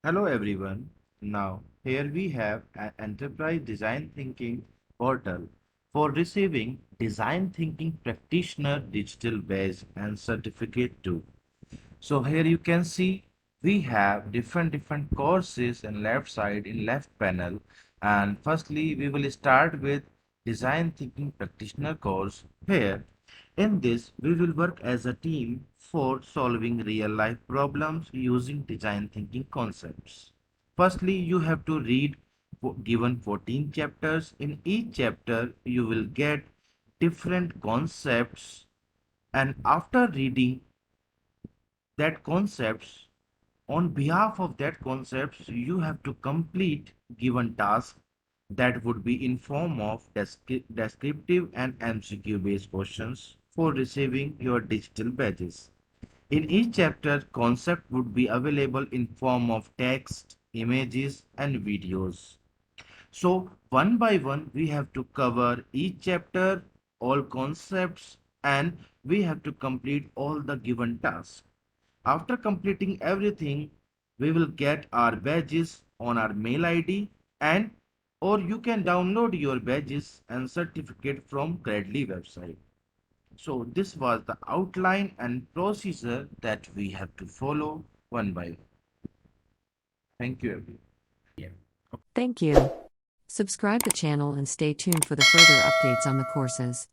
Hello everyone. Now, here we have an enterprise design thinking portal for receiving design thinking practitioner digital badge and certificate too. So here you can see we have different courses in left side in left panel, and firstly we will start with design thinking practitioner course. Here in this we will work as a team for solving real life problems using design thinking concepts. Firstly you have to read given 14 chapters. In each chapter you will get different concepts, and after reading that concepts, on behalf of that concepts you have to complete given task that would be in form of descriptive and MCQ based questions for receiving your digital badges. In each chapter concept would be available in form of text, images and videos. So one by one we have to cover each chapter, all concepts, and we have to complete all the given tasks. After completing everything, we will get our badges on our mail ID, and or you can download your badges and certificate from Gradly website. So this was the outline and procedure that we have to follow one by one. Thank you everyone. Yeah. Thank you. Subscribe the channel and stay tuned for the further updates on the courses.